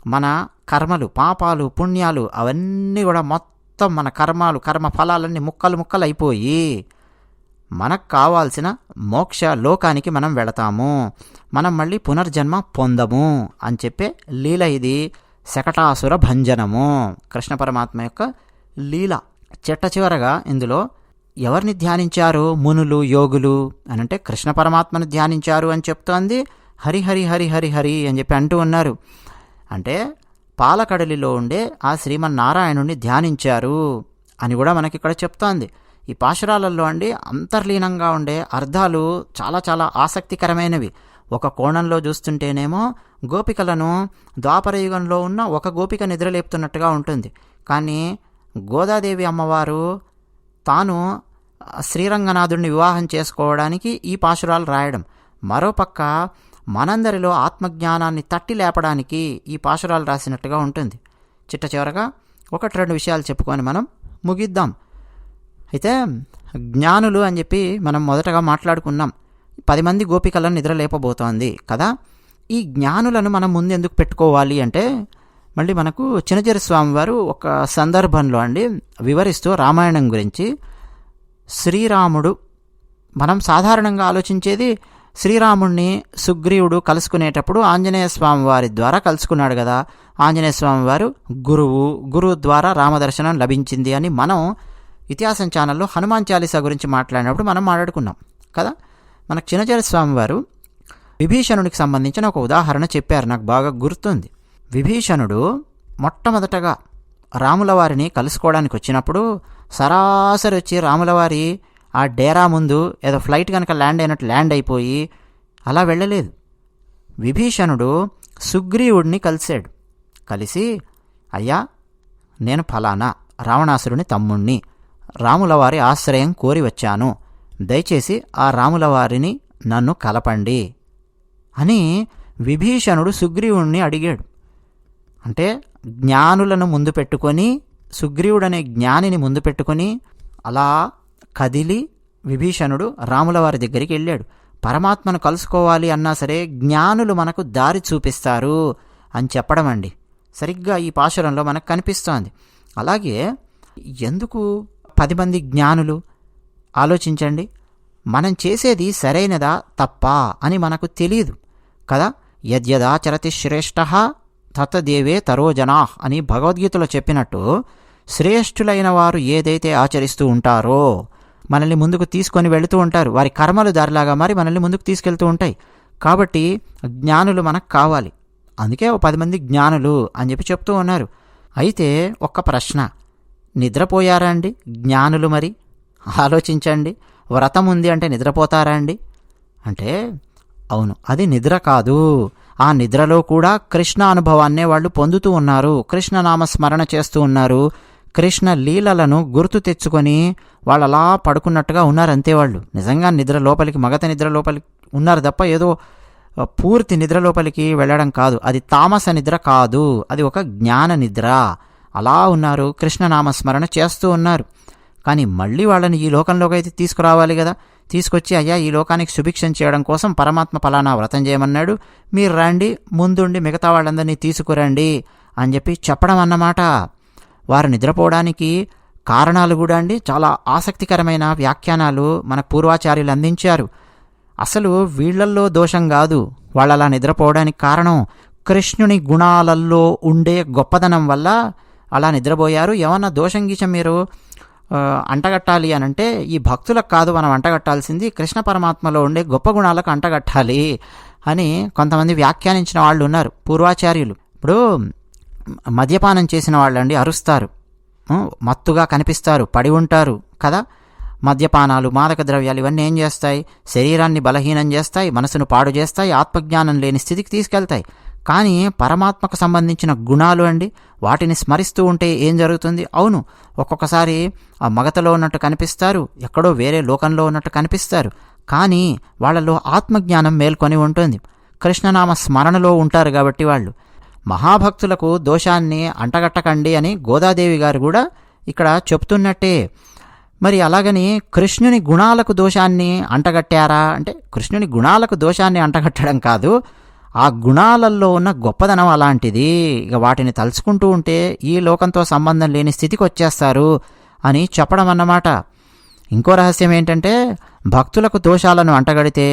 Speaker 1: మన కర్మలు, పాపాలు, పుణ్యాలు అవన్నీ కూడా మొత్తం మన కర్మ ఫలాలన్నీ ముక్కలు ముక్కలు అయిపోయి మనకు కావాల్సిన మోక్ష లోకానికి మనం వెళతాము, మనం మళ్ళీ పునర్జన్మ పొందము అని చెప్పే లీల ఇది. శకటాసుర భంజనము కృష్ణ పరమాత్మ యొక్క లీల. చిట్ట చివరగా ఇందులో ఎవరిని ధ్యానించారు? మునులు, యోగులు అని అంటే కృష్ణ పరమాత్మను ధ్యానించారు అని చెప్తోంది. హరి హరి హరి హరి హరి అని చెప్పి అంటూ ఉన్నారు. అంటే పాలకడలిలో ఉండే ఆ శ్రీమన్నారాయణుణ్ణి ధ్యానించారు అని కూడా మనకి ఇక్కడ చెప్తోంది. ఈ పాశురాలలో అండి అంతర్లీనంగా ఉండే అర్థాలు చాలా చాలా ఆసక్తికరమైనవి. ఒక కోణంలో చూస్తుంటేనేమో గోపికలను ద్వాపరయుగంలో ఉన్న ఒక గోపిక నిద్రలేపుతున్నట్టుగా ఉంటుంది. కానీ గోదాదేవి అమ్మవారు తాను శ్రీరంగనాథుడిని వివాహం చేసుకోవడానికి ఈ పాశురాలు రాయడం, మరోపక్క మనందరిలో ఆత్మజ్ఞానాన్ని తట్టి లేపడానికి ఈ పాశురాలు రాసినట్టుగా ఉంటుంది. చిట్ట చివరగా 1-2 విషయాలు చెప్పుకొని మనం ముగిద్దాం. అయితే జ్ఞానులు అని చెప్పి మనం మొదటగా మాట్లాడుకున్నాం. 10 మంది గోపికలను నిద్ర లేపబోతోంది కదా. ఈ జ్ఞానులను మనం ముందు ఎందుకు పెట్టుకోవాలి అంటే, మళ్ళీ మనకు చినజీర స్వామి వారు ఒక సందర్భంలో అండి వివరిస్తూ రామాయణం గురించి, శ్రీరాముడు, మనం సాధారణంగా ఆలోచించేది శ్రీరాముడిని సుగ్రీవుడు కలుసుకునేటప్పుడు ఆంజనేయ స్వామి వారి ద్వారా కలుసుకున్నాడు కదా. ఆంజనేయ స్వామి వారు గురువు ద్వారా రామదర్శనం లభించింది అని మనం ఇతిహాసం ఛానల్లో హనుమాన్ చాలీసా గురించి మాట్లాడినప్పుడు మనం మాట్లాడుకున్నాం కదా. మనకు చినజీర స్వామి వారు విభీషణుడికి సంబంధించిన ఒక ఉదాహరణ చెప్పారు, నాకు బాగా గుర్తుంది. విభీషణుడు మొట్టమొదటగా రాముల వారిని కలుసుకోవడానికి వచ్చినప్పుడు సరాసరి వచ్చి రాములవారి ఆ డేరా ముందు ఏదో ఫ్లైట్ కనుక ల్యాండ్ అయినట్టు ల్యాండ్ అయిపోయి అలా వెళ్ళలేదు. విభీషణుడు సుగ్రీవుడిని కలిశాడు. కలిసి, అయ్యా నేను ఫలానా రావణాసురుని తమ్ముణ్ణి, రాములవారి ఆశ్రయం కోరి వచ్చాను, దయచేసి ఆ రాములవారిని నన్ను కలపండి అని విభీషణుడు సుగ్రీవుడిని అడిగాడు. అంటే జ్ఞానులను ముందు పెట్టుకొని, సుగ్రీవుడనే జ్ఞానిని ముందు పెట్టుకొని అలా కదిలి విభీషణుడు రాములవారి దగ్గరికి వెళ్ళాడు. పరమాత్మను కలుసుకోవాలి అన్నా సరే జ్ఞానులు మనకు దారి చూపిస్తారు అని చెప్పడం అండి సరిగ్గా ఈ పాశురంలో మనకు కనిపిస్తోంది. అలాగే ఎందుకు 10 మంది జ్ఞానులు? ఆలోచించండి, మనం చేసేది సరైనదా తప్పా అని మనకు తెలియదు కదా. యద్యదాచరతి శ్రేష్ఠ తతదేవే తరోజనా అని భగవద్గీతలో చెప్పినట్టు, శ్రేష్ఠులైన వారు ఏదైతే ఆచరిస్తూ ఉంటారో మనల్ని ముందుకు తీసుకొని వెళుతూ ఉంటారు. వారి కర్మలు దారిలాగా మరి మనల్ని ముందుకు తీసుకెళ్తూ ఉంటాయి. కాబట్టి జ్ఞానులు మనకు కావాలి. అందుకే 10 మంది జ్ఞానులు అని చెప్పి చెప్తూ ఉన్నారు. అయితే ఒక్క ప్రశ్న, నిద్రపోయారా అండి జ్ఞానులు? మరి ఆలోచించండి, వ్రతం ఉంది అంటే నిద్రపోతారా అండి అంటే అవును, అది నిద్ర కాదు. ఆ నిద్రలో కూడా కృష్ణ అనుభవాన్నే వాళ్ళు పొందుతూ ఉన్నారు, కృష్ణనామ స్మరణ చేస్తూ ఉన్నారు, కృష్ణ లీలలను గుర్తు తెచ్చుకొని వాళ్ళు అలా పడుకున్నట్టుగా ఉన్నారు అంతే. వాళ్ళు నిజంగా నిద్ర లోపలికి, మగత నిద్ర లోపలికి ఉన్నారు తప్ప ఏదో పూర్తి నిద్ర లోపలికి వెళ్ళడం కాదు. అది తామస నిద్ర కాదు, అది ఒక జ్ఞాన నిద్ర. అలా ఉన్నారు, కృష్ణనామస్మరణ చేస్తూ ఉన్నారు. కానీ మళ్ళీ వాళ్ళని ఈ లోకంలోకి అయితే తీసుకురావాలి కదా. తీసుకొచ్చి, అయ్యా ఈ లోకానికి సుభిక్షం చేయడం కోసం పరమాత్మ ఫలానా వ్రతం చేయమన్నాడు, మీరు రండి, ముందుండి మిగతా వాళ్ళందరినీ తీసుకురండి అని చెప్పి చెప్పడం అన్నమాట. వారు నిద్రపోవడానికి కారణాలు కూడా అండి చాలా ఆసక్తికరమైన వ్యాఖ్యానాలు మన పూర్వాచార్యులు అందించారు. అసలు వీళ్లల్లో దోషం కాదు వాళ్ళు అలా నిద్రపోవడానికి కారణం, కృష్ణుని గుణాలలో ఉండే గొప్పదనం వల్ల అలా నిద్రపోయారు. ఏమన్నా దోషం గీచం మీరు అంటగట్టాలి అనంటే ఈ భక్తులకు కాదు మనం అంటగట్టాల్సింది, కృష్ణ పరమాత్మలో ఉండే గొప్ప గుణాలకు అంటగట్టాలి అని కొంతమంది వ్యాఖ్యానించిన వాళ్ళు ఉన్నారు పూర్వాచార్యులు. ఇప్పుడు మద్యపానం చేసిన వాళ్ళండి అరుస్తారు, మత్తుగా కనిపిస్తారు, పడి ఉంటారు కదా. మద్యపానాలు, మాదక ద్రవ్యాలు ఇవన్నీ ఏం చేస్తాయి? శరీరాన్ని బలహీనం చేస్తాయి, మనసును పాడు చేస్తాయి, ఆత్మజ్ఞానం లేని స్థితికి తీసుకెళ్తాయి. కానీ పరమాత్మకు సంబంధించిన గుణాలు అండి, వాటిని స్మరిస్తూ ఉంటే ఏం జరుగుతుంది? అవును, ఒక్కొక్కసారి ఆ మగతలో ఉన్నట్టు కనిపిస్తారు, ఎక్కడో వేరే లోకంలో ఉన్నట్టు కనిపిస్తారు, కానీ వాళ్ళలో ఆత్మజ్ఞానం మేల్కొని ఉంటుంది. కృష్ణనామ స్మరణలో ఉంటారు కాబట్టి వాళ్ళు. మహాభక్తులకు దోషాన్ని అంటగట్టకండి అని గోదాదేవి గారు కూడా ఇక్కడ చెప్తున్నట్టే. మరి అలాగని కృష్ణుని గుణాలకు దోషాన్ని అంటగట్టారా అంటే, కృష్ణుని గుణాలకు దోషాన్ని అంటగట్టడం కాదు, ఆ గుణాలలో ఉన్న గొప్పదనం అలాంటిది. ఇక వాటిని తలుచుకుంటూ ఉంటే ఈ లోకంతో సంబంధం లేని స్థితికి వచ్చేస్తారు అని చెప్పడం అన్నమాట. ఇంకో రహస్యం ఏంటంటే, భక్తులకు దోషాలను అంటగడితే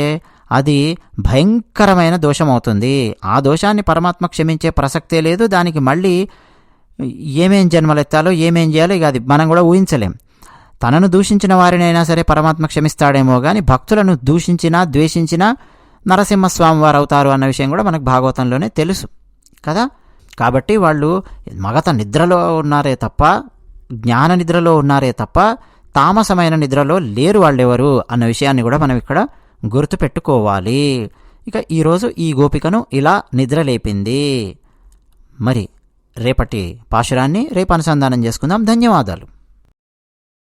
Speaker 1: అది భయంకరమైన దోషం అవుతుంది. ఆ దోషాన్ని పరమాత్మ క్షమించే ప్రసక్తే లేదు. దానికి మళ్ళీ ఏమేం జన్మలెత్తాలో ఏమేం చేయాలో ఇక అది మనం కూడా ఊహించలేం. తనను దూషించిన వారినైనా సరే పరమాత్మ క్షమిస్తాడేమో కానీ భక్తులను దూషించినా ద్వేషించినా నరసింహస్వామి వారు అవుతారు అన్న విషయం కూడా మనకు భాగవతంలోనే తెలుసు కదా. కాబట్టి వాళ్ళు మగత నిద్రలో ఉన్నారే తప్ప, జ్ఞాన నిద్రలో ఉన్నారే తప్ప తామసమైన నిద్రలో లేరు వాళ్ళెవరు అన్న విషయాన్ని కూడా మనం ఇక్కడ గుర్తుపెట్టుకోవాలి. ఇక ఈరోజు ఈ గోపికను ఇలా నిద్రలేపింది. మరి రేపటి పాశురాన్ని రేపు అనుసంధానం చేసుకుందాం. ధన్యవాదాలు.